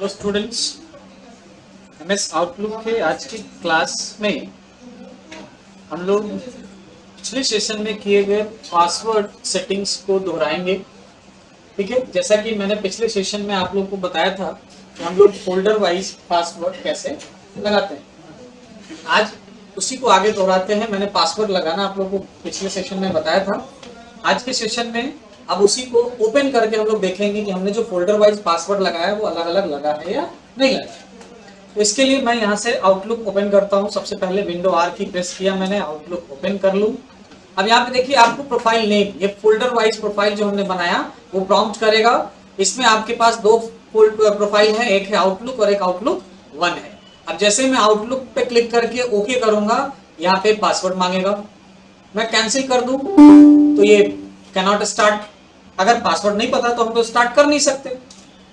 तो students, MS outlook के आज की क्लास में हम लोग पिछले सेशन में किए गए पासवर्ड सेटिंग्स को दोहराएंगे। ठीक है, जैसा कि मैंने पिछले सेशन में आप लोगों को बताया था कि हम लोग फोल्डर वाइज पासवर्ड कैसे लगाते हैं। आज उसी को आगे दोहराते हैं। मैंने पासवर्ड लगाना आप लोगों को पिछले सेशन में बताया था। आज के सेशन में अब उसी को ओपन करके हम लोग देखेंगे कि हमने जो फोल्डर वाइज पासवर्ड लगाया है वो अलग अलग लगा है या नहीं लगा। तो इसके लिए मैं यहाँ से आउटलुक ओपन करता हूँ। सबसे पहले विंडो आर की प्रेस किया मैंने, आउटलुक ओपन कर लूँ। अब यहाँ पे देखिए आपको प्रोफाइल नेम, ये फोल्डर वाइज प्रोफाइल जो हमने बनाया वो प्रॉम्प्ट करेगा। इसमें आपके पास दो प्रोफाइल है, एक है आउटलुक और एक आउटलुक 1 है। अब जैसे मैं आउटलुक पे क्लिक करके ओके करूंगा, यहाँ पे पासवर्ड मांगेगा। मैं कैंसिल कर दूं तो ये कैनॉट स्टार्ट। अगर पासवर्ड नहीं पता तो हम तो स्टार्ट कर नहीं सकते।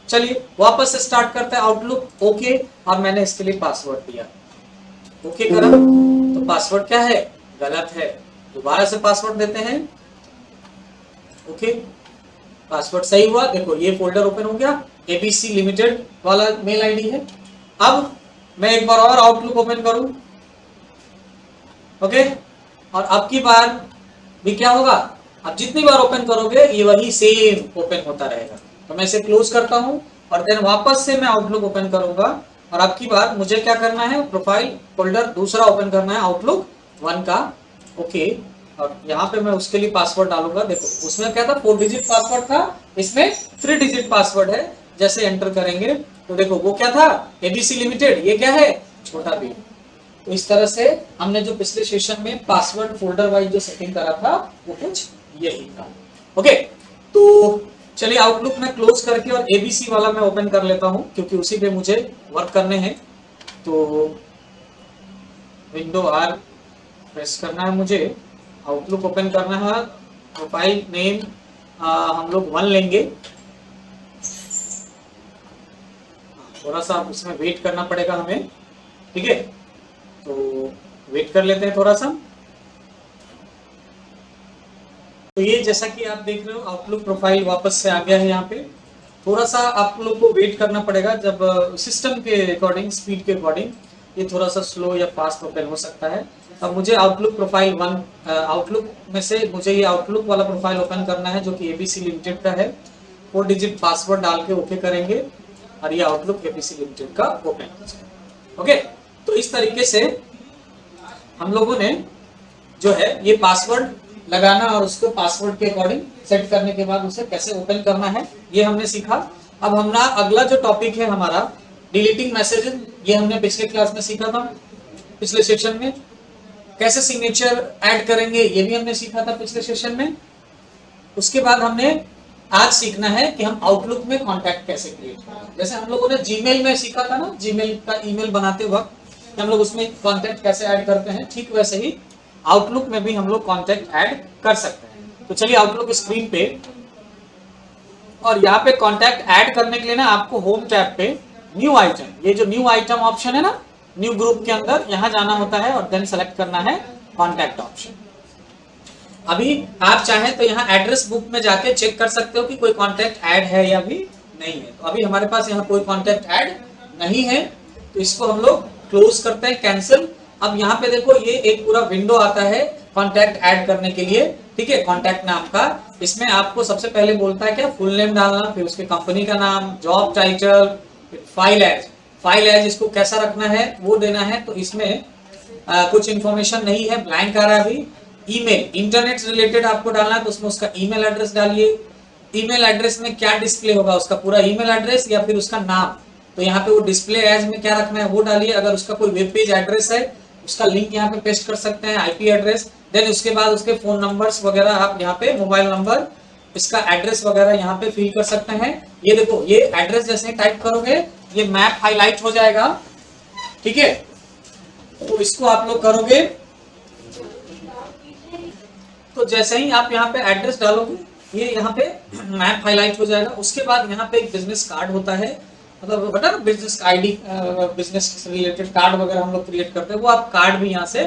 चलिए वापस से स्टार्ट करते हैं। Outlook okay. अब मैंने इसके लिए पासवर्ड दिया, ओके करा तो पासवर्ड क्या है, गलत है। दोबारा से पासवर्ड देते हैं, ओके, पासवर्ड सही हुआ। देखो ये फोल्डर ओपन हो गया, एबीसी लिमिटेड वाला मेल आईडी है। अब मैं एक बार और आउटलुक ओपन करूं, ओके, और अब की बार भी क्या होगा, अब जितनी बार ओपन करोगे ये वही सेम ओपन होता रहेगा। तो मैं इसे क्लोज करता हूं और देन वापस से मैं आउटलुक ओपन करूंगा और अब की बार मुझे क्या करना है, प्रोफाइल फोल्डर दूसरा ओपन करना है, आउटलुक 1 का, ओके। और यहाँ पे मैं उसके लिए पासवर्ड डालूंगा। देखो उसमें क्या था, 4 डिजिट पासवर्ड था, इसमें 3 डिजिट पासवर्ड है। जैसे एंटर करेंगे तो देखो वो क्या था, एबीसी लिमिटेड, ये क्या है, छोटा बी। तो इस तरह से हमने जो पिछले सेशन में पासवर्ड फोल्डर वाइज जो सेटिंग करा था वो कुछ यही था, ओके। तो चलिए आउटलुक में क्लोज करके और एबीसी वाला मैं ओपन कर लेता हूं क्योंकि उसी पे मुझे वर्क करने हैं। तो विंडो आर प्रेस करना है मुझे, आउटलुक ओपन करना है, प्रोफाइल नेम हम लोग 1 लेंगे। थोड़ा सा उसमें वेट करना पड़ेगा हमें, ठीक है, तो वेट कर लेते हैं थोड़ा सा। तो ये जैसा कि आप देख रहे हो आउटलुक प्रोफाइल वापस से आ गया है। यहाँ पे थोड़ा सा आप लोग को वेट करना पड़ेगा, जब सिस्टम के अकॉर्डिंग, स्पीड के अकॉर्डिंग ये थोड़ा सा स्लो या फास्ट ओपन हो सकता है। अब मुझे आउटलुक प्रोफाइल 1, आउटलुक में से मुझे ये आउटलुक वाला प्रोफाइल ओपन करना है जो कि एबीसी लिमिटेड का है। 4 डिजिट पासवर्ड डाल के ओके करेंगे और ये आउटलुक एबीसी लिमिटेड का ओपन हो जाएगा, ओके। तो इस तरीके से हम लोगों ने जो है ये पासवर्ड लगाना और उसको पासवर्ड के अकॉर्डिंग सेट करने के बाद उसे कैसे ओपन करना है ये हमने सीखा। अब हमारा अगला जो टॉपिक है हमारा डिलीटिंग मैसेजेस, ये हमने पिछले क्लास में सीखा था, पिछले सेशन में। कैसे सिग्नेचर ऐड करेंगे ये भी हमने सीखा था पिछले सेशन में। उसके बाद हमने आज सीखना है कि हम आउटलुक में कॉन्टैक्ट कैसे क्रिएट करें। जैसे हम लोगों ने जीमेल में सीखा था ना, जीमेल का ईमेल बनाते वक्त हम लोग उसमें कॉन्टैक्ट कैसे ऐड करते हैं, ठीक वैसे ही आउटलुक में भी हम लोग कॉन्टैक्ट ऐड कर सकते हैं। तो चलिए आउटलुक स्क्रीन पे, और यहाँ पे कॉन्टैक्ट ऐड करने के लिए ना आपको होम टैब पे न्यू आइटम, ये जो न्यू आइटम ऑप्शन है ना, न्यू ग्रुप के अंदर यहाँ जाना होता है और देन सेलेक्ट करना है कॉन्टैक्ट ऑप्शन। अभी आप चाहें तो यहाँ एड्रेस बुक में जाके चेक कर सकते हो कि कोई कॉन्टैक्ट ऐड है या भी नहीं है। तो अभी हमारे पास यहाँ कोई कॉन्टैक्ट ऐड नहीं है, तो इसको हम लोग क्लोज करते हैं, कैंसिल। अब यहाँ पे देखो ये एक पूरा विंडो आता है कॉन्टैक्ट ऐड करने के लिए, ठीक है, कॉन्टैक्ट नाम का। इसमें आपको सबसे पहले बोलता है क्या, फुल नेम डालना, फिर उसके कंपनी का नाम, job title, file as, file as इसको कैसा रखना है वो देना है। तो इसमें कुछ इंफॉर्मेशन नहीं है, ब्लैंक आ रहा है अभी। ईमेल, इंटरनेट से रिलेटेड आपको डालना है तो उसमें उसका ईमेल एड्रेस डालिए। ईमेल एड्रेस में क्या डिस्प्ले होगा, उसका पूरा ईमेल एड्रेस या फिर उसका नाम। तो यहाँ पे वो डिस्प्ले एज में क्या रखना है वो डालिए। अगर उसका कोई वेब पेज एड्रेस है उसका लिंक यहाँ पे पेस्ट कर सकते हैं, आईपी एड्रेस। देन उसके बाद उसके फोन नंबर्स वगैरह आप यहाँ पे, मोबाइल नंबर, इसका एड्रेस वगैरह यहाँ पे फिल कर सकते हैं। ये देखो ये एड्रेस जैसे टाइप करोगे ये मैप हाईलाइट हो जाएगा, ठीक है। तो इसको आप लोग करोगे तो जैसे ही आप यहाँ पे एड्रेस डालोगे ये यहाँ पे मैप हाईलाइट हो जाएगा। उसके बाद यहाँ पे एक बिजनेस कार्ड होता है, मतलब बता ना बिजनेस आईडी, बिजनेस से रिलेटेड कार्ड वगैरह हम लोग क्रिएट करते हैं, वो आप कार्ड भी यहाँ से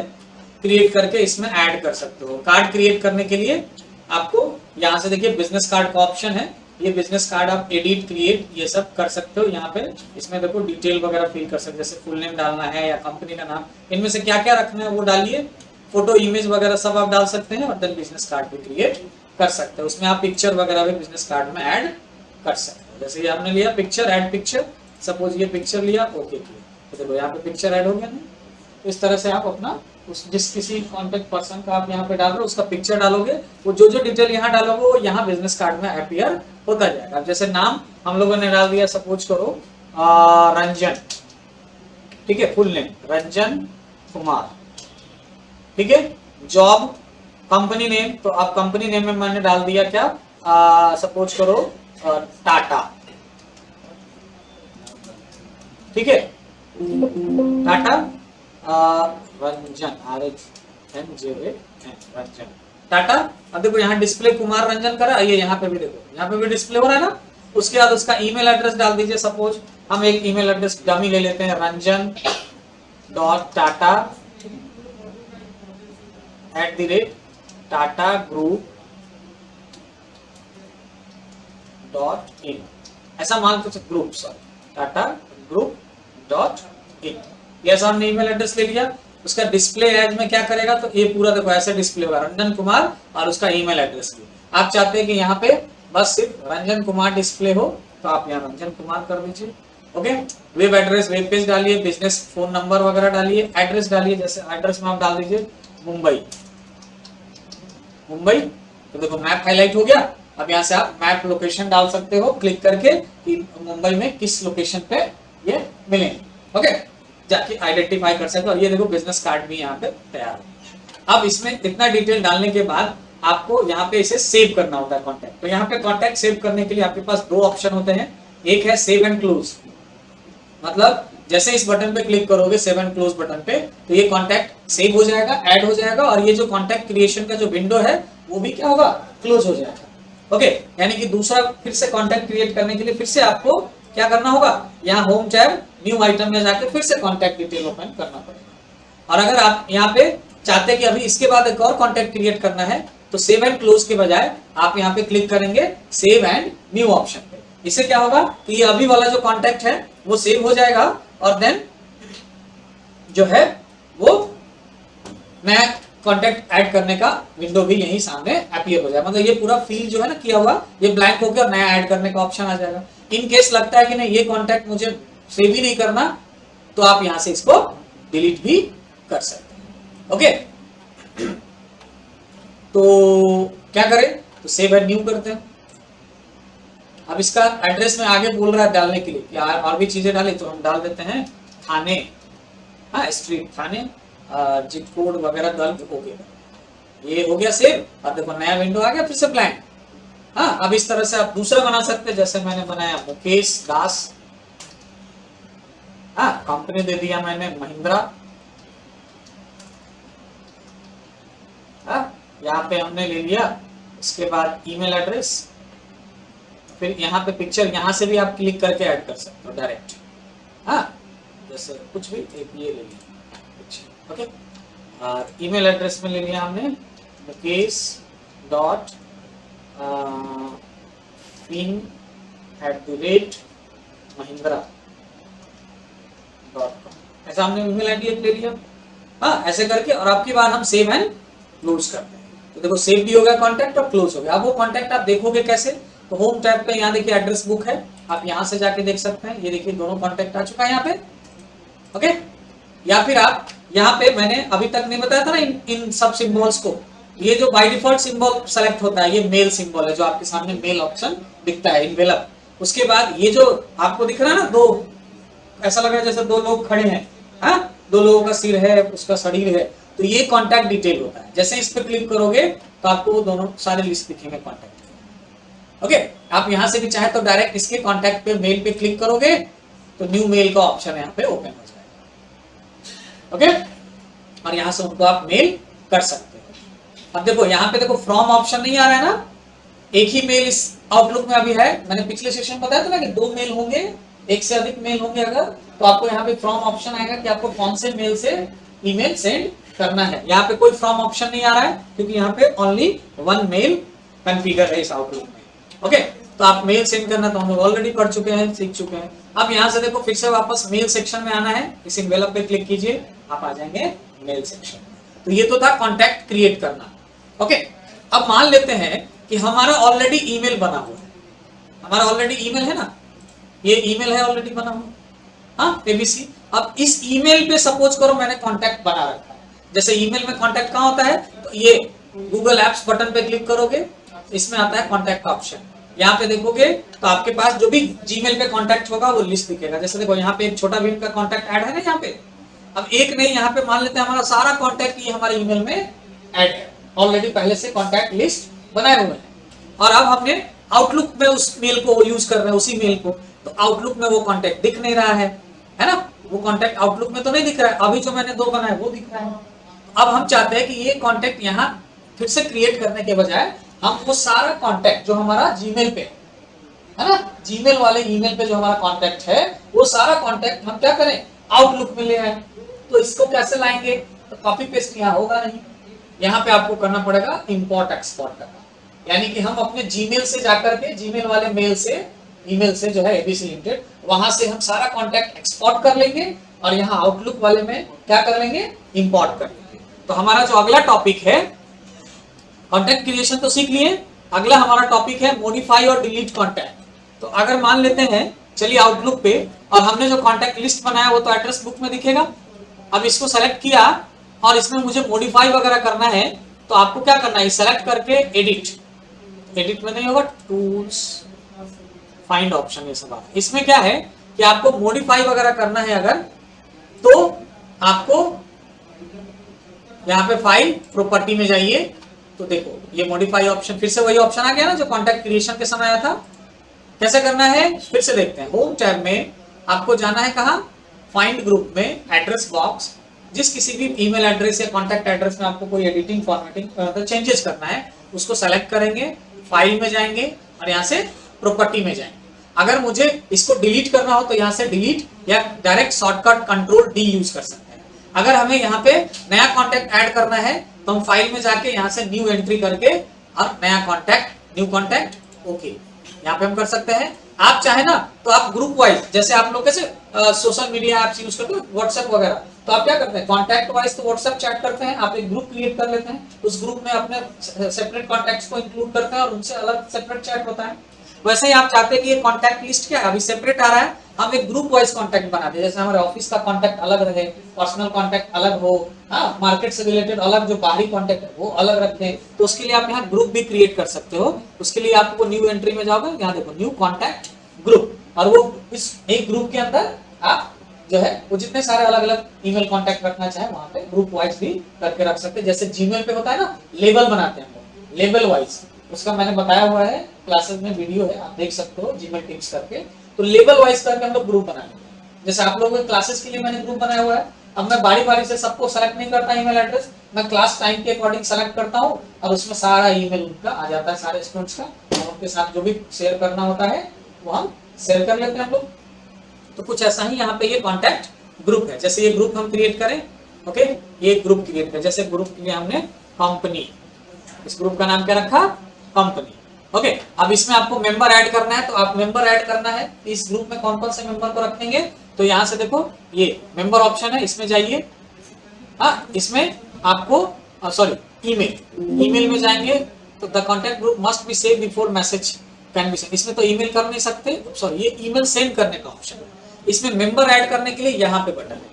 क्रिएट करके इसमें ऐड कर सकते हो। कार्ड क्रिएट करने के लिए आपको यहाँ से देखिए बिजनेस कार्ड का ऑप्शन है, ये बिजनेस कार्ड आप एडिट क्रिएट ये सब कर सकते हो यहाँ पे। इसमें देखो डिटेल वगैरह फिल कर सकते हो, जैसे फुल नेम डालना है या कंपनी का नाम, इनमें से क्या क्या रखना है वो डालिए, फोटो इमेज वगैरह सब आप डाल सकते हैं और देन बिजनेस कार्ड भी क्रिएट कर सकते हो। उसमें आप पिक्चर वगैरह भी बिजनेस कार्ड में ऐड कर सकते हो। जैसे ये आपने लिया पिक्चर, ऐड पिक्चर, सपोज ये पिक्चर लिया, ओके किया, तो देखो यहाँ पे पिक्चर ऐड हो गया ना। तो इस तरह से आप अपना उस जिस किसी कॉन्टेक्ट पर्सन का आप यहाँ पे डाल रहे हो उसका पिक्चर डालोगे, वो जो जो डिटेल यहाँ डालोगे वो यहाँ बिजनेस कार्ड में अपीयर होता जाएगा। जैसे नाम हम लोगों ने डाल दिया, सपोज करो रंजन, ठीक है, फुल नेम रंजन कुमार, ठीक है। जॉब, कंपनी नेम, तो आप कंपनी नेम में मैंने डाल दिया क्या, सपोज करो टाटा, ठीक है, टाटा रंजन, रंजन टाटा। अब देखो यहाँ डिस्प्ले कुमार रंजन करा, ये यहाँ पे भी देखो, यहाँ पे भी डिस्प्ले हो रहा है ना। उसके बाद उसका ईमेल एड्रेस डाल दीजिए, सपोज हम एक ईमेल एड्रेस डमी ले लेते हैं, ranjan.tata@tataGroup.in, ऐसा मान के ग्रुप, सॉरी TataGroup.in, ये हमने ईमेल एड्रेस ले लिया। उसका डिस्प्ले एज में क्या करेगा, तो ये पूरा देखो ऐसे डिस्प्ले होगा, रंजन कुमार और उसका ईमेल एड्रेस भी। आप चाहते हैं कि यहाँ पे बस सिर्फ रंजन कुमार डिस्प्ले हो, तो आप यहाँ रंजन कुमार कर दीजिए, okay. Web address, web page डालिए, बिजनेस फोन नंबर वगैरह डालिए, एड्रेस डालिए, जैसे एड्रेस में आप डाल दीजिए मुंबई, तो देखो मैप हाईलाइट हो गया। अब यहाँ से आप मैप लोकेशन डाल सकते हो क्लिक करके कि मुंबई में किस लोकेशन पे ये मिलेंगे, ओके, जाके आइडेंटिफाई कर सकते हो। और ये देखो बिजनेस कार्ड भी यहाँ पे तैयार है। अब इसमें इतना डिटेल डालने के बाद आपको यहाँ पे इसे सेव करना होता है कॉन्टैक्ट। तो यहाँ पे कॉन्टैक्ट सेव करने के लिए आपके पास दो ऑप्शन होते हैं, एक है सेव एंड क्लोज, मतलब जैसे इस बटन पे क्लिक करोगे सेव एंड क्लोज बटन पे, तो ये कॉन्टैक्ट सेव हो जाएगा, ऐड हो जाएगा, और ये जो कॉन्टैक्ट क्रिएशन का जो विंडो है वो भी क्या होगा, क्लोज हो जाएगा, ओके। यानी कि दूसरा फिर से कॉन्टैक्ट क्रिएट करने के लिए फिर से आपको क्या करना होगा, यहाँ होम टैब न्यू आइटम में जाके फिर से कॉन्टैक्ट डिटेल ओपन करना पड़ेगा। और अगर आप यहाँ पे चाहते हैं कि अभी इसके बाद एक और कॉन्टैक्ट क्रिएट करना है, तो सेव एंड क्लोज के बजाय आप यहाँ पे क्लिक करेंगे सेव एंड न्यू ऑप्शन पे। इससे क्या होगा कि ये अभी वाला जो कॉन्टैक्ट है वो सेव हो जाएगा, और देन जो है वो नया कॉन्टैक्ट ऐड करने का विंडो भी यही सामने अपीयर हो जाएगा। मतलब ये पूरा फील्ड जो है ना किया हुआ, ये ब्लैंक हो गया और नया ऐड करने का ऑप्शन आ जाएगा। इन केस लगता है कि नहीं ये कॉन्टैक्ट मुझे सेव ही नहीं करना, तो आप यहां से इसको डिलीट भी कर सकते हैं, ओके। तो क्या करें, तो सेव एंड न्यू करते हैं। अब इसका एड्रेस में आगे बोल रहा है डालने के लिए कि और भी चीजें डाले, तो हम डाल देते हैं थाने, हाँ स्ट्रीट थाने, जिप कोड वगैरह डाल के हो गया, ये हो गया सेव। और देखो नया विंडो आ गया फिर से ब्लैंक। हाँ, अब इस तरह से आप दूसरा बना सकते हैं, जैसे मैंने बनाया मुकेश दास, हाँ कंपनी दे दिया मैंने महिंद्रा, हाँ यहाँ पे हमने ले लिया। इसके बाद ईमेल एड्रेस, फिर यहाँ पे पिक्चर, यहाँ से भी आप क्लिक करके ऐड कर सकते हो डायरेक्ट, हाँ जैसे कुछ भी एक ये ले लिया, ओके। और ईमेल एड्रेस में ले लिया हमने मुकेश डॉट fin@mahindra.com, ऐसा हमने ईमेल आईडी ले लिया, हाँ ऐसे करके। और आपकी बार हम सेव एंड क्लोज करते हैं, तो देखो सेव भी हो गया कॉन्टैक्ट और क्लोज हो गया। अब वो कॉन्टैक्ट आप देखोगे कैसे, तो होम टैब पे यहाँ देखिए एड्रेस बुक है, आप यहाँ से जाके देख सकते हैं। ये देखिए दोनों कॉन्टैक्ट आ चुका है यहाँ पे, ओके। या फिर आप यहाँ पे मैंने अभी तक नहीं बताया था ना इन सब सिंबल्स को, ये जो बाय डिफॉल्ट सिंबल सेलेक्ट होता है ये मेल सिंबल है, जो आपके सामने मेल ऑप्शन दिखता है, इनवेलप। उसके बाद ये जो आपको दिख रहा है ना, दो ऐसा लग रहा है जैसे दो लोग खड़े हैं, हाँ दो लोगों का सिर है, उसका शरीर है, तो ये कॉन्टैक्ट डिटेल होता है। जैसे इस पे क्लिक करोगे तो आपको वो दोनों सारे लिस्ट दिखेंगे कॉन्टैक्ट, ओके। आप यहाँ से भी चाहे तो डायरेक्ट इसके कॉन्टैक्ट पे मेल पे क्लिक करोगे तो न्यू मेल का ऑप्शन यहाँ पे ओपन हो जाएगा, ओके। और यहाँ से उनको आप मेल कर सकते हो। अब देखो यहाँ पे देखो फ्रॉम ऑप्शन नहीं आ रहा है ना, एक ही मेल इस आउटलुक में अभी है। मैंने पिछले सेशन बताया था ना कि 2 मेल होंगे, एक से अधिक मेल होंगे अगर, तो आपको यहाँ पे फ्रॉम ऑप्शन आएगा कि आपको कौन से मेल से ईमेल सेंड करना है। यहाँ पे कोई फ्रॉम ऑप्शन नहीं आ रहा है क्योंकि यहाँ पे ओनली 1 मेल कॉन्फ़िगर है इस आउटलुक में, ओके। तो आप मेल सेंड करना तो हम लोग ऑलरेडी पढ़ चुके हैं, सीख चुके हैं। अब यहाँ से देखो फिर से वापस मेल सेक्शन में आना है, इस इनवेलप पे क्लिक कीजिए, आप आ जाएंगे मेल सेक्शन। तो ये तो था कॉन्टैक्ट क्रिएट करना। ओके, अब मान लेते हैं कि हमारा ऑलरेडी ईमेल बना हुआ है, हमारा ऑलरेडी ईमेल है ना, ये ईमेल है ऑलरेडी बना हुआ, हाँ एबीसी। अब इस ईमेल पे सपोज करो मैंने कॉन्टैक्ट बना रखा है, जैसे ईमेल में कॉन्टैक्ट कहाँ होता है, तो ये गूगल एप्स बटन पे क्लिक करोगे, इसमें आता है कॉन्टैक्ट का ऑप्शन, यहाँ पे देखोगे तो आपके पास जो भी जीमेल पे कॉन्टैक्ट होगा वो लिस्ट दिखेगा। जैसे देखो यहाँ पे एक छोटा भीम का कॉन्टैक्ट ऐड है ना यहाँ पे, अब एक नहीं, यहाँ पे मान लेते हैं हमारा सारा कॉन्टैक्ट ये हमारे ईमेल में ऐड है, ऑलरेडी पहले से कॉन्टैक्ट लिस्ट बनाए हुए हैं, और अब हमने आउटलुक में उस मेल को यूज कर रहे हैं, उसी मेल को, तो आउटलुक में वो कॉन्टैक्ट दिख नहीं रहा है ना, वो कॉन्टैक्ट आउटलुक में तो नहीं दिख रहा है, अभी जो मैंने 2 बनाए वो दिख रहा है। अब हम चाहते हैं कि ये कॉन्टैक्ट यहाँ फिर से क्रिएट करने के बजाय हम वो सारा कॉन्टैक्ट जो हमारा जीमेल पे है ना, जीमेल वाले ईमेल पे जो हमारा कॉन्टैक्ट है वो सारा कॉन्टैक्ट हम क्या करें, आउटलुक में ले आए। तो इसको कैसे लाएंगे, तो कॉपी पेस्ट यहाँ होगा नहीं, यहाँ पे आपको करना पड़ेगा इंपोर्ट एक्सपोर्ट करना, यानी कि हम अपने जीमेल से जाकर के जीमेल वाले मेल से ईमेल से जो है एबीसी लिमिटेड, वहां से हम सारा कॉन्टैक्ट एक्सपोर्ट कर लेंगे और यहाँ आउटलुक वाले में क्या कर लेंगे, इंपोर्ट कर लेंगे। तो हमारा जो अगला टॉपिक है, कॉन्टैक्ट क्रिएशन तो सीख लिए, अगला हमारा टॉपिक है मॉडिफाई और डिलीट कॉन्टैक्ट। तो अगर मान लेते हैं, चलिए आउटलुक पे, और हमने जो कॉन्टैक्ट लिस्ट बनाया वो तो एड्रेस बुक में दिखेगा, अब इसको सेलेक्ट किया और इसमें मुझे मॉडिफाई वगैरह करना है, तो आपको क्या करना है, सेलेक्ट करके एडिट में नहीं होगा, टूल्स फाइंड ऑप्शन, ये सब इसमें क्या है कि आपको मॉडिफाई वगैरह करना है अगर, तो आपको यहाँ पे फाइल प्रॉपर्टी में जाइए, तो देखो ये मॉडिफाई ऑप्शन, फिर से वही ऑप्शन आ गया ना जो कॉन्टैक्ट क्रिएशन के समय आया था। कैसे करना है फिर से देखते हैं, होम टैब में आपको जाना है कहाँ, फाइंड ग्रुप में एड्रेस बॉक्स, जिस किसी भी ईमेल एड्रेस या कॉन्टैक्ट एड्रेस में आपको कोई एडिटिंग फॉर्मेटिंग चेंजेस करना है उसको सेलेक्ट करेंगे, फाइल में जाएंगे और यहाँ से प्रॉपर्टी में जाएंगे। अगर मुझे इसको डिलीट करना हो तो यहाँ से डिलीट या direct shortcut control D use कर सकते हैं। अगर हमें यहाँ पे नया कॉन्टैक्ट ऐड करना है तो हम फाइल में जाके यहाँ से न्यू एंट्री करके और नया कॉन्टैक्ट, न्यू कॉन्टैक्ट, ओके यहाँ पे हम कर सकते हैं। आप चाहे ना तो आप ग्रुप वाइज, जैसे आप लोग कैसे सोशल मीडिया ऐप्स यूज करते हो व्हाट्सएप वगैरह, तो आप क्या करते हैं कॉन्टैक्ट वाइज तो व्हाट्सएप चैट करते हैं, आप एक ग्रुप क्रिएट कर लेते हैं, उस ग्रुप में अपने सेपरेट कॉन्टैक्ट्स को इंक्लूड करते हैं और उनसे अलग सेपरेट चैट होता है। वैसे ही आप चाहते हैं कि ये कॉन्टैक्ट लिस्ट क्या है, अभी सेपरेट आ रहा है, हम एक ग्रुप वाइज कॉन्टैक्ट बना दे, जैसे हमारे ऑफिस का कॉन्टैक्ट अलग रहे, पर्सनल कॉन्टैक्ट अलग हो, मार्केट से रिलेटेड अलग जो बाहरी कॉन्टैक्ट है वो अलग रखते हैं, तो उसके लिए आप यहाँ ग्रुप भी क्रिएट कर सकते हो। उसके लिए आपको न्यू एंट्री में जाओगे, यहाँ देखो न्यू कॉन्टैक्ट ग्रुप, और वो इस एक ग्रुप के अंदर आप जो है वो जितने सारे अलग अलग ईमेल कॉन्टैक्ट रखना चाहे वहां पे ग्रुप वाइज भी करके रख सकते हैं। जैसे जीमेल पे होता है ना लेबल बनाते हैं हम लेबल वाइज, उसका मैंने बताया हुआ है, क्लासेस में वीडियो है, आप देख सकते हो जीमेल टिप्स करके, तो लेबल वाइज करके हम लोग ग्रुप बनाएंगे। जैसे आप लोगों के क्लासेस के लिए मैंने ग्रुप बनाया हुआ है, अब मैं बारी बारी से सबको सेलेक्ट नहीं करता ईमेल एड्रेस, मैं क्लास टाइम के अकॉर्डिंग सेलेक्ट करता हूँ और उसमें सारा ईमेल उनका आ जाता है, सारे स्टूडेंट्स का, और उनके साथ जो भी शेयर करना होता है वो हम शेयर कर लेते हैं हम लोग। तो कुछ ऐसा ही यहाँ पे ये कॉन्टैक्ट ग्रुप है, जैसे ये ग्रुप हम क्रिएट करें, ओके ये ग्रुप क्रिएट करें, जैसे ग्रुप के लिए हमने कंपनी, इस ग्रुप का नाम क्या रखा, कंपनी, ओके। अब इसमें आपको मेंबर ऐड करना है, तो आप मेंबर ऐड करना है, इस ग्रुप में कौन कौन से मेंबर को रखेंगे, तो यहाँ से देखो ये मेंबर ऑप्शन है, इसमें जाइए, इसमें आपको सॉरी ईमेल में जाएंगे, तो the contact group must be save before message can be send, इसमें तो ईमेल कर नहीं सकते, सॉरी ये ईमेल सेंड करने का ऑप्शन है। इसमें मेंबर ऐड करने के लिए यहाँ पे बटन है,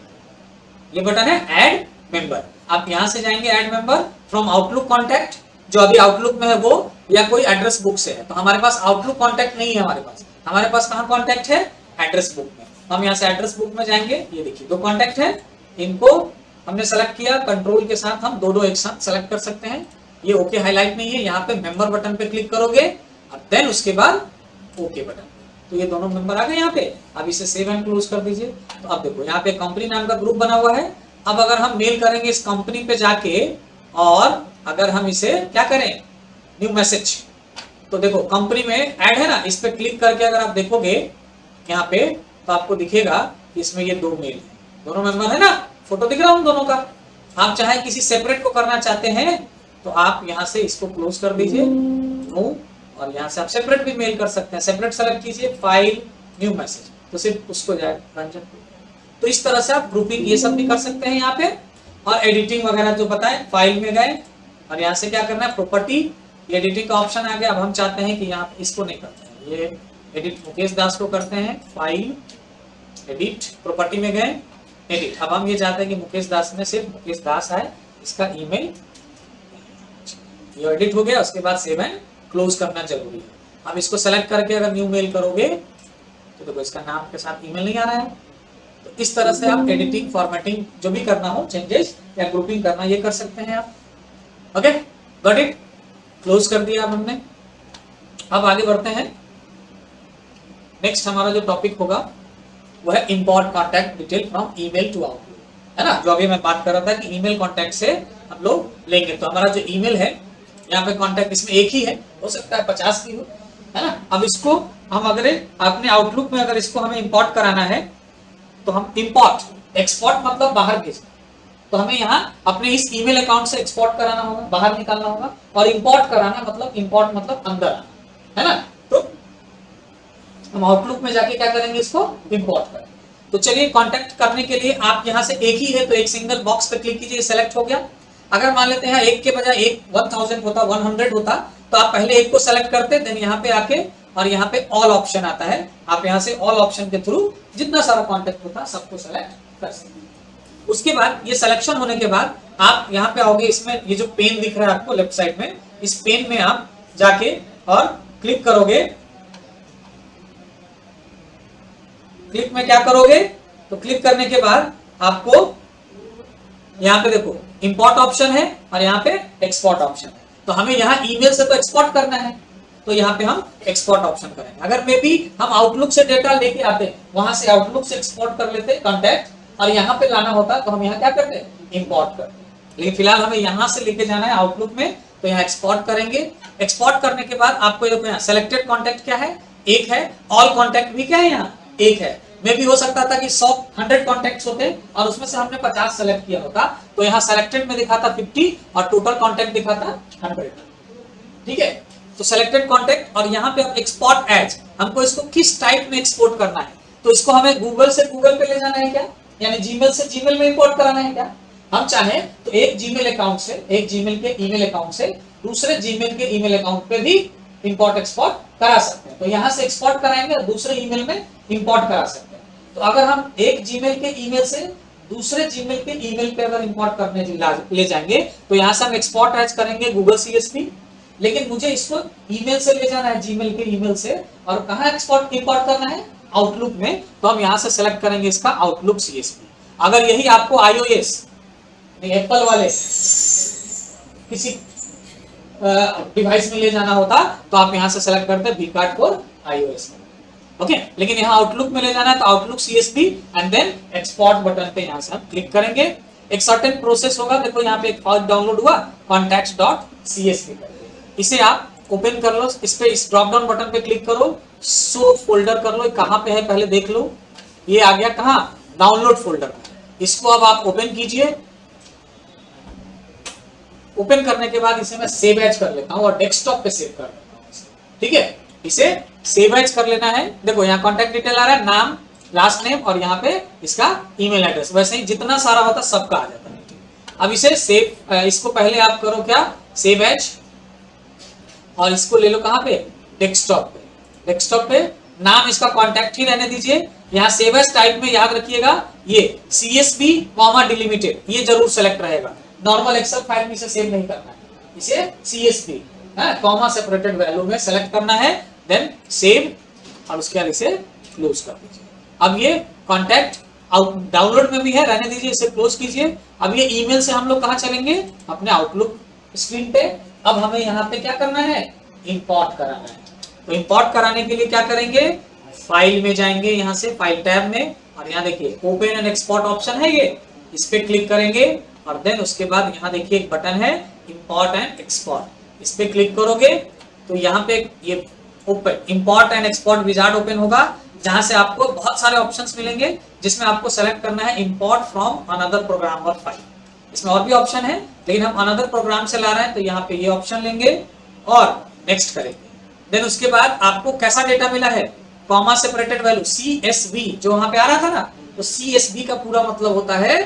ये बटन है ऐड मेंबर, आप यहाँ से जाएंगे add member from outlook contact, जो अभी आउटलुक में है वो, या कोई एड्रेस बुक से है, तो हमारे पास आउटलुक कॉन्टैक्ट नहीं है, हमारे पास कहाँ कॉन्टैक्ट है, एड्रेस बुक में, तो हम यहाँ से एड्रेस बुक में जाएंगे, ये देखिए 2 कॉन्टैक्ट है, इनको हमने सेलेक्ट किया, कंट्रोल के साथ हम दो एक साथ सेलेक्ट कर सकते हैं, ये ओके हाईलाइट नहीं है, यहाँ पे मेंबर बटन पे क्लिक करोगे और देन उसके बाद ओके बटन, तो ये दोनों मेंबर आ गए यहाँ पे। अब इसे सेव एंड क्लोज कर दीजिए, तो अब देखो यहाँ पे कंपनी नाम का ग्रुप बना हुआ है। अब अगर हम मेल करेंगे इस कंपनी पे जाके, और अगर हम इसे क्या करें न्यू मैसेज, तो देखो कंपनी में ऐड है ना, इस पे क्लिक करके अगर आप देखोगे यहाँ पे, तो आपको दिखेगा इसमें ये 2 मेल है, दोनों मेंबर है ना, फोटो दिख रहा है उन दोनों का। आप चाहे किसी सेपरेट को करना चाहते हैं तो आप यहाँ से इसको क्लोज कर दीजिए, नो और यहाँ से आप सेपरेट भी मेल कर सकते हैं। सेपरेट सेलेक्ट कीजिए, फाइल, न्यू मैसेज, तो सिर्फ उसको जाएगा रंजन को। तो इस तरह से आप ग्रुपिंग ये सब भी कर सकते हैं यहाँ पे। और एडिटिंग वगैरह जो बताएं, फाइल में गए और यहाँ से क्या करना है, प्रॉपर्टी, एडिटिंग का ऑप्शन आ गया। अब हम चाहते हैं कि यहाँ पे इसको नहीं करते हैं, ये एडिट मुकेश दास को करते हैं, फाइल, एडिट, प्रॉपर्टी में गए, एडिट। अब हम ये चाहते हैं कि मुकेश दास में सिर्फ मुकेश दास है, इसका ईमेल, ये एडिट हो गया। उसके बाद सेव एंड क्लोज करना जरूरी है। अब इसको सेलेक्ट करके अगर न्यू मेल करोगे तो देखो इसका नाम के साथ ईमेल नहीं आ रहा है। तो इस तरह से आप एडिटिंग, फॉर्मेटिंग जो भी करना हो, चेंजेस या ग्रुपिंग करना, ये कर सकते हैं आप। ओके, गॉट इट, क्लोज कर दिया अब हमने। अब आगे बढ़ते हैं। नेक्स्ट हमारा जो टॉपिक होगा वो है import contact detail from email to Outlook, है ना, जो अभी मैं बात कर रहा था कि ईमेल कॉन्टैक्ट से हम लोग लेंगे। तो हमारा जो ईमेल है यहाँ पे कॉन्टैक्ट इसमें एक ही है, हो सकता है 50 भी हो, है ना। अब इसको हम अगर अपने आउटलुक में अगर इसको हमें इंपोर्ट कराना है तो हम इंपोर्ट, एक्सपोर्ट मतलब बाहर भेजना, तो हमें यहाँ अपने इस ईमेल अकाउंट से एक्सपोर्ट कराना होगा, बाहर निकालना होगा। और इंपोर्ट कराना मतलब, इंपोर्ट मतलब अंदर आना, है ना। तो हम आउटलुक में जाके क्या करेंगे, इसको इंपोर्ट करेंगे। तो चलिए, कांटेक्ट करने के लिए आप यहाँ से एक ही है तो एक सिंगल बॉक्स पे क्लिक कीजिए, सेलेक्ट हो गया। अगर मान लेते हैं एक के बजाय एक 1000 होता, 100 होता, तो आप पहले एक को सेलेक्ट करते, देन यहाँ पे आके और यहाँ पे ऑल ऑप्शन आता है, आप यहाँ से ऑल ऑप्शन के थ्रू जितना सारा कांटेक्ट होता सबको सेलेक्ट कर सकते हैं। उसके बाद ये सिलेक्शन होने के बाद आप यहाँ पे आओगे, इसमें ये जो पेन दिख रहा है आपको लेफ्ट साइड में, इस पेन में आप जाके और क्लिक करोगे। क्लिक में क्या करोगे, तो क्लिक करने के बाद आपको यहाँ पे देखो इंपोर्ट ऑप्शन है और यहाँ पे एक्सपोर्ट ऑप्शन है। तो हमें यहाँ ईमेल से तो एक्सपोर्ट करना है, तो यहाँ पे हम एक्सपोर्ट ऑप्शन करेंगे। अगर मे बी हम आउटलुक से डेटा लेके आते, वहां से आउटलुक से एक्सपोर्ट कर लेते कॉन्टैक्ट, और यहाँ पे लाना होता तो हम यहाँ क्या करते, इंपोर्ट करते। लेकिन फिलहाल हमें यहाँ से लेके जाना है आउटलुक में, तो यहाँ एक्सपोर्ट करेंगे। एक्सपोर्ट करने के बाद आपको देखो यहाँ सेलेक्टेड कॉन्टैक्ट क्या है, एक है। ऑल कॉन्टैक्ट भी क्या है, यहाँ एक है। मे भी हो सकता था कि 100 कॉन्टैक्ट्स होते और उसमें से हमने 50 सेलेक्ट किया होता, तो यहाँ सेलेक्टेड में दिखाता 50 और टोटल कॉन्टैक्ट दिखाता 100। ठीक है, तो सेलेक्टेड कॉन्टैक्ट, और यहाँ पे अब एक्सपोर्ट एज, हमको इसको किस टाइप में एक्सपोर्ट करना है। तो इसको हमें गूगल से गूगल पे ले जाना है क्या, यानी जीमेल से जीमेल में इंपोर्ट कराना है क्या। हम चाहे तो एक जीमेल अकाउंट से, एक जीमेल के ईमेल अकाउंट से दूसरे जीमेल के ईमेल अकाउंट पे भी इंपोर्ट एक्सपोर्ट करा सकते हैं। तो यहाँ से एक्सपोर्ट कराएंगे और दूसरे ईमेल में इंपोर्ट करा सकते हैं। तो अगर हम एक जीमेल के ईमेल से दूसरे जीमेल के ईमेल पे अगर इंपोर्ट करने ले जाएंगे, तो यहाँ से हम एक्सपोर्ट एज करेंगे गूगल सीएसवी। लेकिन मुझे इसको ईमेल से ले जाना है, जीमेल के ईमेल से, और कहाँ एक्सपोर्ट इंपोर्ट करना है, आउटलुक में। तो हम यहाँ से सेलेक्ट करेंगे इसका आउटलुक सीएसवी। अगर यही आपको iOS, एप्पल वाले किसी डिवाइस में ले जाना होता, तो आप यहाँ से सेलेक्ट करते वीकार्ड फॉर iOS। ओके, लेकिन यहाँ आउटलुक में ले जाना है तो Outlook CSV and then export button पे यहाँ से हम क्लिक करेंगे। एक सर्टेन प्रोसेस होगा, देखो यहाँ पे एक फाइल डाउनलोड हुआ contacts.csv, इसे आप ओपन कर लो। इस पे इस ड्रॉप डाउन बटन पे क्लिक करो, शो फोल्डर कर लो, कहाँ पे है पहले देख लो। ये आ गया कहाँ, डाउनलोड फोल्डर। इसको अब आप ओपन कीजिए। ओपन करने के बाद इसे मैं सेव एज कर लेता हूँ और डेस्कटॉप पे सेव कर लेता हूँ। ठीक है, इसे सेव एज कर लेना है। देखो यहाँ कॉन्टैक्ट डिटेल आ रहा है, नाम, लास्ट नेम, और यहाँ पे इसका ईमेल एड्रेस। वैसे ही जितना सारा होता सबका आ जाता है। अब इसे सेव, इसको पहले आप करो क्या, सेव एज, और इसको ले लो कहाँ पे, डेस्कटॉप पे। डेस्कटॉप पे नाम इसका कॉन्टैक्ट ही रहने दीजिए। यहाँ सेव एज टाइप में याद रखिएगा ये CSV डिलिमिटेड, ये जरूर सेलेक्ट रहेगा। नॉर्मल एक्सेल फाइल में इसे सेव नहीं करना है, इसे CSV कॉमा सेपरेटेड वैल्यू में सेलेक्ट करना है, देन सेव, और उसके बाद इसे क्लोज कर दीजिए। अब ये कॉन्टैक्ट डाउनलोड में भी है, रहने दीजिए, इसे क्लोज कीजिए। अब ये ईमेल से हम लोग कहाँ चलेंगे, अपने आउटलुक स्क्रीन पे। अब हमें यहाँ पे क्या करना है, इंपोर्ट कराना है। तो इंपोर्ट कराने के लिए क्या करेंगे, फाइल में जाएंगे, यहाँ से फाइल टैब में, और यहाँ देखिए ओपन एंड एक्सपोर्ट ऑप्शन है, ये इस पे क्लिक करेंगे, और देन उसके बाद यहाँ देखिए एक बटन है इंपोर्ट एंड एक्सपोर्ट, इस पे क्लिक करोगे तो यहाँ पे ये open import and export wizard open होगा, जहां से आपको बहुत सारे ऑप्शंस मिलेंगे, जिसमें आपको सेलेक्ट करना है इंपोर्ट फ्रॉम अनदर प्रोग्राम और फाइल। इसमें और भी ऑप्शन है, लेकिन हम अनदर प्रोग्राम से ला रहे हैं, तो यहाँ पे ये ऑप्शन लेंगे और नेक्स्ट करेंगे। देन उसके बाद आपको कैसा डेटा मिला है, कॉमा सेपरेटेड वैल्यू CSV, जो वहां पे आ रहा था ना, तो CSV का पूरा मतलब होता है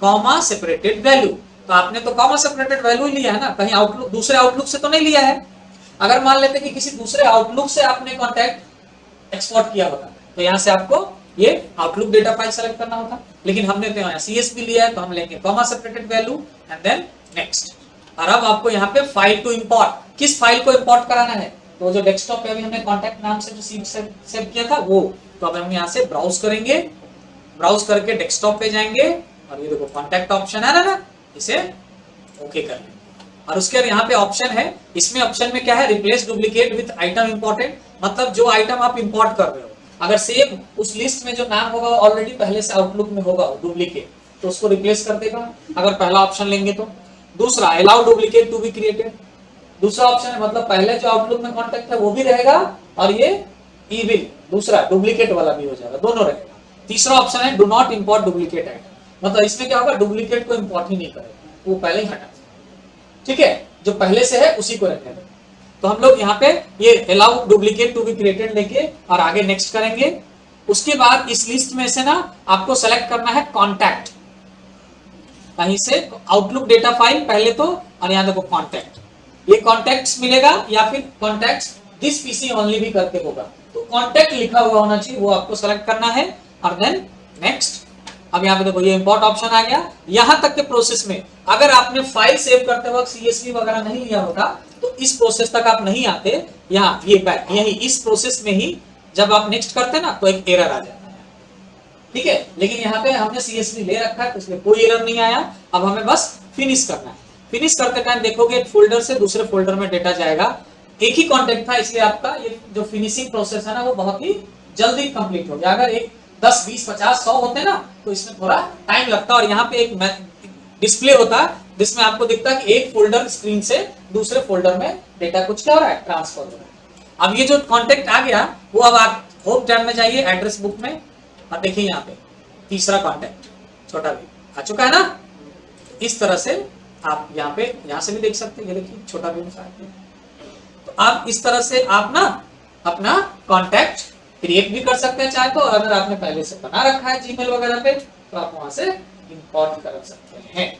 कॉमा सेपरेटेड वैल्यू। तो आपने तो कॉमा सेपरेटेड वैल्यू ही लिया है ना, कहीं आउटलुक दूसरे आउटलुक से तो नहीं लिया है। अगर मान लेते कि किसी दूसरे आउटलुक से आपने कॉन्टैक्ट एक्सपोर्ट किया होता तो यहां से आपको ये आउटलुक डेटा फाइल सेलेक्ट करना होता, लेकिन हमने तो यहाँ CSV लिया है तो हम लेंगे comma separated value and then next. और अब आपको यहाँ पे फाइल टू इंपोर्ट, किस फाइल को इंपोर्ट कराना है, तो जो डेस्कटॉप पे अभी हमने कॉन्टैक्ट नाम से जो सेव किया था वो, तो अब हम यहाँ से ब्राउज करेंगे, ब्राउज करके डेस्कटॉप पे जाएंगे और ये देखो कॉन्टैक्ट ऑप्शन है ना, इसे ओके कर लेंगे। और उसके बाद यहाँ पे ऑप्शन है, इसमें ऑप्शन में क्या है, replace duplicate with item important, मतलब जो आइटम आप इंपोर्ट कर रहे हो अगर सेम उस लिस्ट में जो नाम होगा ऑलरेडी पहले से आउटलुक में होगा डुप्लीकेट, तो उसको रिप्लेस कर देगा अगर पहला ऑप्शन लेंगे तो। दूसरा allow duplicate to be created, दूसरा ऑप्शन है मतलब पहले जो आउटलुक में कॉन्टैक्ट है वो भी रहेगा और ये इविल दूसरा डुप्लीकेट वाला भी हो जाएगा, दोनों रहेगा। तीसरा ऑप्शन है do not import duplicate item, मतलब इसमें क्या होगा, डुप्लीकेट को इंपोर्ट ही नहीं करेगा, वो पहले ही हटा, ठीक है, जो पहले से है उसी को रखेगा। तो हम लोग यहाँ पे ये allow duplicate to be created लेके और आगे नेक्स्ट करेंगे। उसके बाद इस लिस्ट में से ना आपको सेलेक्ट करना है कॉन्टैक्ट, कहीं से आउटलुक डेटा फाइल पहले तो, और यहाँ देखो कॉन्टैक्ट, ये कॉन्टैक्ट्स मिलेगा या फिर कॉन्टैक्ट्स दिस पीसी ओनली भी करके होगा, तो कॉन्टैक्ट लिखा हुआ होना चाहिए, वो आपको सेलेक्ट करना है और देन नेक्स्ट। अब यहाँ पे देखो ये इंपोर्ट ऑप्शन आ गया। यहां तक के प्रोसेस में अगर आपने फाइल सेव करते वक्त CSV वगैरह नहीं लिया होता तो इस प्रोसेस तक आप नहीं आते, यहाँ ये यही इस प्रोसेस में ही जब आप नेक्स्ट करते ना तो एक एरर आ जाता है, ठीक है, लेकिन यहाँ पे हमने CSV ले रखा है तो इसमें कोई एरर नहीं आया। अब हमें बस फिनिश करना है, फिनिश करते टाइम देखोगे फोल्डर से दूसरे फोल्डर में डेटा जाएगा, एक ही कॉन्टेक्ट था इसलिए आपका ये जो फिनिशिंग प्रोसेस है ना वो बहुत ही जल्दी कंप्लीट हो गया। अगर एक 10, 20, 50, 100 होते ना तो इसमें थोड़ा टाइम लगता, और यहाँ पे एक डिस्प्ले होता है जिसमें आपको दिखता है कि एक फोल्डर स्क्रीन से दूसरे फोल्डर में डेटा कुछ क्या हो रहा है, ट्रांसफर हो रहा है। अब ये जो कॉन्टेक्ट आ गया वो अब आप होम टैब में जाइए एड्रेस बुक में और देखिए यहाँ पे तीसरा कॉन्टेक्ट छोटा भी आ चुका है ना। इस तरह से आप यहाँ पे यहाँ से भी देख सकते हैं, ये देखिए छोटा भी तो आप इस तरह से आप ना अपना कॉन्टेक्ट क्रिएट भी कर सकते हैं चाहे तो, अगर आपने पहले से बना रखा है जीमेल वगैरह पे तो आप वहां से इंपोर्ट कर सकते हैं।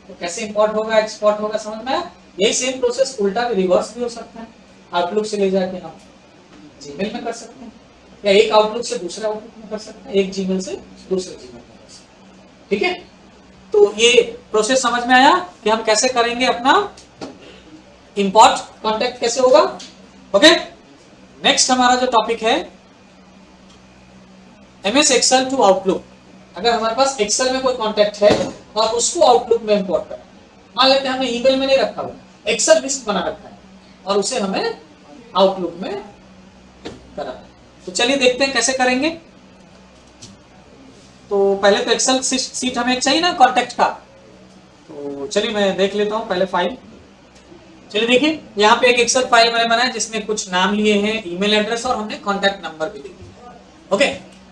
तो कैसे इंपोर्ट होगा एक्सपोर्ट होगा समझ में, यही सेम प्रोसेस उल्टा भी रिवर्स भी हो सकता है, आउटलुक से ले जाके हम जीमेल में कर सकते हैं या एक आउटलुक से दूसरे आउटलुक में कर सकते हैं, एक जीमेल से दूसरे जीमेल में कर सकते हैं, ठीक है। तो ये प्रोसेस समझ में आया कि हम कैसे करेंगे अपना इंपोर्ट कॉन्टेक्ट कैसे होगा, ओके। नेक्स्ट हमारा जो टॉपिक है MS एक्सेल टू आउटलुक। अगर हमारे पास एक्सेल में कोई कॉन्टेक्ट है और उसको आउटलुक में इंपोर्ट करना, मान लेते हैं हमने ईमेल में नहीं रखा हुआ, एक्सेल लिस्ट बना रखा है और उसे हमें आउटलुक में करना है, तो चलिए देखते हैं कैसे करेंगे। तो पहले तो एक्सेल सीट हमें चाहिए ना कॉन्टेक्ट का, तो चलिए मैं देख लेता हूं पहले फाइल। चलिए देखिए यहाँ पे एक एक्सेल फाइल मैंने बनाया जिसमें कुछ नाम लिए हैं, ईमेल एड्रेस और हमने कॉन्टेक्ट नंबर भी लिया, ओके।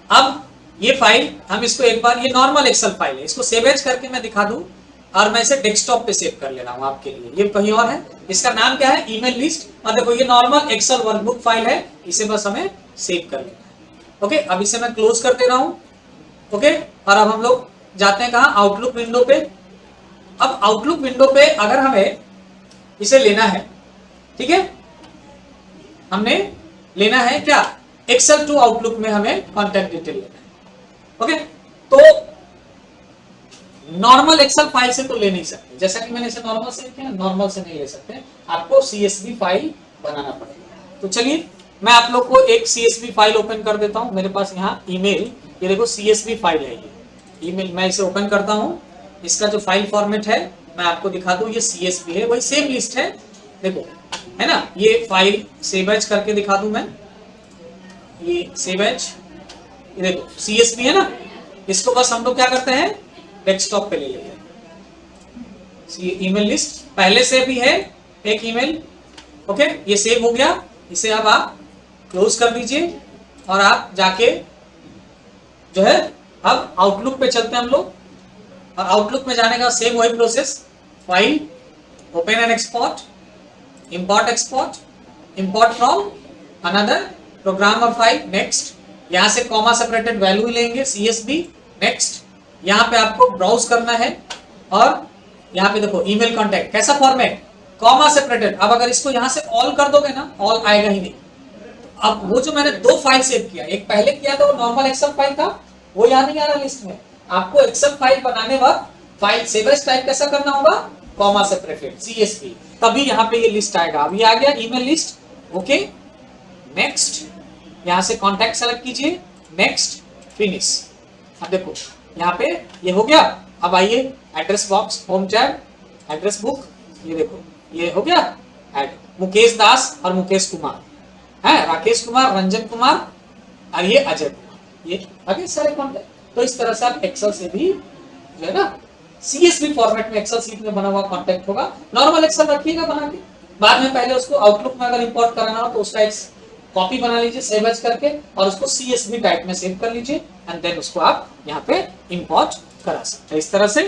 अब ये फाइल हम इसको एक बार, ये नॉर्मल एक्सेल फाइल है, इसको सेव एज करके मैं दिखा दूं और मैं इसे डेस्कटॉप पे सेव कर ले रहा हूं आपके लिए, ये कहीं और है, इसका नाम क्या है, ईमेल लिस्ट। और देखो ये नॉर्मल एक्सेल वर्कबुक फाइल है, इसे बस हमें सेव कर लेना है, ओके। अब इसे मैं क्लोज कर दे रहा हूं, ओके। और अब हम लोग जाते हैं कहाँ, आउटलुक विंडो पे। अब आउटलुक विंडो पे अगर हमें इसे लेना है, ठीक है, हमने लेना है क्या, एक्सेल टू आउटलुक में हमें कॉन्टेक्ट डिटेल लेना है, ओके। तो नॉर्मल एक्सेल फाइल से तो ले नहीं सकते, जैसा कि मैंने इसे नॉर्मल से किया, नॉर्मल से नहीं ले सकते, आपको CSV फाइल बनाना पड़ेगा। तो चलिए मैं आप लोग को एक CSV फाइल ओपन कर देता हूं, मेरे पास यहाँ ईमेल, ये देखो CSV फाइल है, ये ईमेल मैं इसे ओपन करता हूं। इसका जो फाइल फॉर्मेट है मैं आपको दिखा दूं, ये CSV है, वही सेम लिस्ट है, देखो है ना। ये फाइल सेव एज करके दिखा दूं मैं, ये सेव एज, ये देखो CSV है ना, इसको बस हम लोग क्या करते हैं डेस्कटॉप पे ले लेते हैं। ईमेल लिस्ट पहले से भी है एक ईमेल, ओके, ये सेव हो गया। इसे अब आप क्लोज कर दीजिए और आप जाके जो है अब आउटलुक पे चलते हैं हम लोग, और आउटलुक में जाने का सेम वही process, file, open and export, import export, import from another programmer file, next. यहाँ से कॉमा सेपरेटेड वैल्यू लेंगे CSV, नेक्स्ट। यहाँ पे आपको ब्राउज करना है और यहाँ पे देखो ईमेल कॉन्टैक्ट कैसा फॉर्मेट, कॉमा सेपरेटेड। अब अगर इसको यहाँ से ऑल कर दोगे ना, ऑल आएगा ही नहीं। अब वो जो मैंने दो फाइल सेव किया, एक पहले किया था वो नॉर्मल एक्सेल फाइल था, वो यहाँ नहीं आ रहा लिस्ट में। आपको एक्सेल फाइल बनाने वक्त फाइल सेव एज टाइप कैसा करना होगा, कॉमा सेपरेटेड CSV, तभी यहाँ पे ये लिस्ट आएगा। अब ये आ गया ईमेल लिस्ट, ओके। नेक्स्ट, यहाँ से कॉन्टैक्ट सेलेक्ट कीजिए, नेक्स्ट, फिनिश। अब देखो यहाँ पे ये हो गया। अब आइए address box, home tab, address book, ये देखो ये हो गया ऐड। मुकेश दास और मुकेश कुमार है, राकेश कुमार, रंजन कुमार और ये अजय कुमार, ये आगे सारे कॉन्टैक्ट। तो इस तरह से आप एक्सेल से भी जो है ना CSV फॉर्मेट में एक्सेल सीट में बना हुआ कॉन्टैक्ट होगा। नॉर्मल एक्सेल रखिएगा बना के, बाद में पहले उसको आउटलुक में अगर इंपोर्ट कराना हो तो उसका एक कॉपी बना लीजिए सेव एज करके और उसको CSV टाइप में सेव कर लीजिए एंड देन उसको आप यहाँ पे इंपोर्ट करा सकते हैं इस तरह से।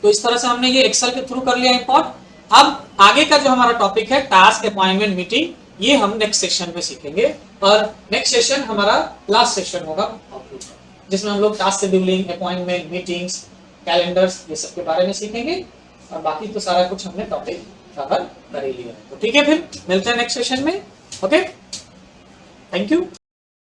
तो इस तरह से हमने ये एक्सेल के थ्रू कर लिया इंपोर्ट। अब आगे का जो हमारा टॉपिक है टास्क अपॉइंटमेंट मीटिंग, ये हम नेक्स्ट सेशन में सीखेंगे और नेक्स्ट सेशन हमारा लास्ट सेशन होगा जिसमें हम लोग task scheduling, appointment, meetings, calendars, ये सब के बारे में सीखेंगे। और बाकी तो सारा कुछ हमने टॉपिक कवर कर ही लिया है। तो ठीक है, फिर मिलते हैं नेक्स्ट सेशन में। Okay, thank you.